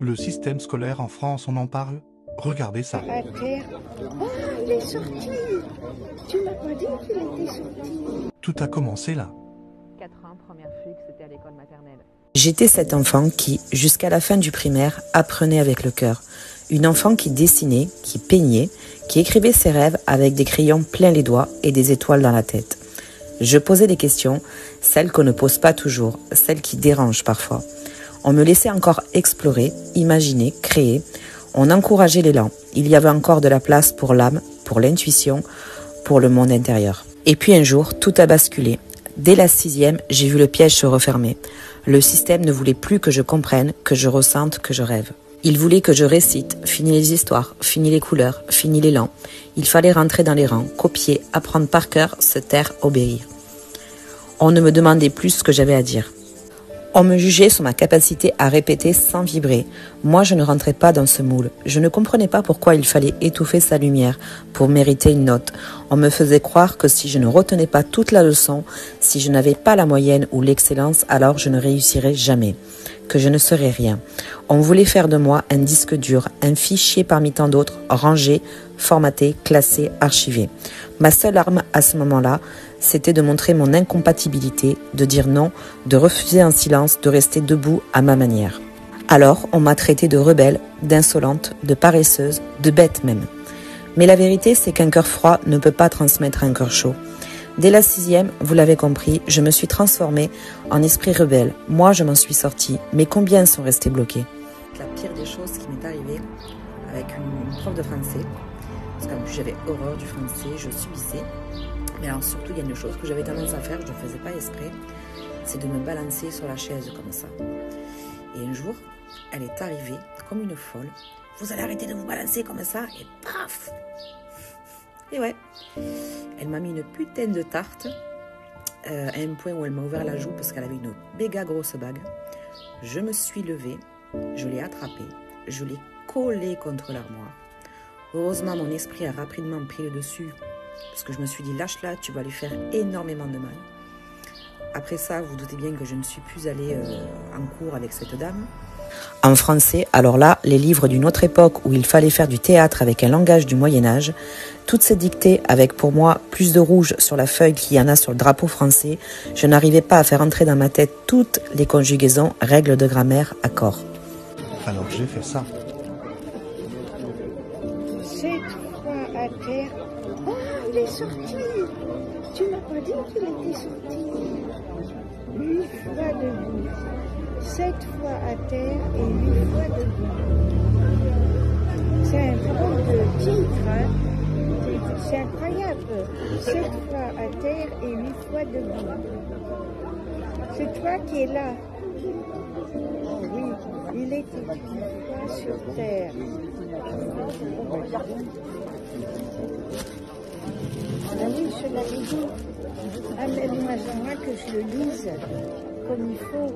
Le système scolaire en France, on en parle? Regardez ça. À terre. Oh, il est sorti. Tu m'as pas dit qu'il était sorti. Tout a commencé là. 4 ans, première fugue, c'était à l'école maternelle. J'étais cet enfant qui, jusqu'à la fin du primaire, apprenait avec le cœur. Une enfant qui dessinait, qui peignait, qui écrivait ses rêves avec des crayons plein les doigts et des étoiles dans la tête. Je posais des questions, celles qu'on ne pose pas toujours, celles qui dérangent parfois. On me laissait encore explorer, imaginer, créer. On encourageait l'élan. Il y avait encore de la place pour l'âme, pour l'intuition, pour le monde intérieur. Et puis un jour, tout a basculé. Dès la 6e, j'ai vu le piège se refermer. Le système ne voulait plus que je comprenne, que je ressente, que je rêve. Il voulait que je récite, fini les histoires, fini les couleurs, fini l'élan. Il fallait rentrer dans les rangs, copier, apprendre par cœur, se taire, obéir. On ne me demandait plus ce que j'avais à dire. On me jugeait sur ma capacité à répéter sans vibrer. Moi, je ne rentrais pas dans ce moule. Je ne comprenais pas pourquoi il fallait étouffer sa lumière pour mériter une note. On me faisait croire que si je ne retenais pas toute la leçon, si je n'avais pas la moyenne ou l'excellence, alors je ne réussirais jamais, que je ne serais rien. On voulait faire de moi un disque dur, un fichier parmi tant d'autres, rangé, formaté, classé, archivé. Ma seule arme à ce moment-là, c'était de montrer mon incompatibilité, de dire non, de refuser en silence, de rester debout à ma manière. Alors, on m'a traité de rebelle, d'insolente, de paresseuse, de bête même. Mais la vérité, c'est qu'un cœur froid ne peut pas transmettre un cœur chaud. Dès la 6e, vous l'avez compris, je me suis transformée en esprit rebelle. Moi, je m'en suis sortie, mais combien sont restés bloqués? La pire des choses qui m'est arrivée avec une prof de français, parce qu'en plus j'avais horreur du français, je subissais. Mais alors surtout, il y a une chose que j'avais tendance à faire, je ne faisais pas exprès, c'est de me balancer sur la chaise comme ça. Et un jour, elle est arrivée comme une folle. Vous allez arrêter de vous balancer comme ça, et paf! Et ouais, elle m'a mis une putain de tarte, à un point où elle m'a ouvert la joue parce qu'elle avait une méga grosse bague. Je me suis levée, je l'ai attrapée, je l'ai collée contre l'armoire. Heureusement, mon esprit a rapidement pris le dessus, parce que je me suis dit, lâche-la, tu vas lui faire énormément de mal. Après ça, vous doutez bien que je ne suis plus allée en cours avec cette dame. En français, alors là, les livres d'une autre époque où il fallait faire du théâtre avec un langage du Moyen-Âge, toutes ces dictées avec pour moi plus de rouge sur la feuille qu'il y en a sur le drapeau français, je n'arrivais pas à faire entrer dans ma tête toutes les conjugaisons, règles de grammaire, accords. Alors j'ai fait ça. 7 fois à terre. Oh, il est sorti. Tu m'as pas dit qu'il était sorti. 8 fois debout. 7 fois à terre et 8 fois debout. C'est un drôle de titre, hein? C'est incroyable. 7 fois à terre et 8 fois debout. C'est toi qui es là. Oh oui, il était 8 fois sur terre. Ah oui, je l'avais dit. Ah mais moi j'aimerais que je le lise comme il faut.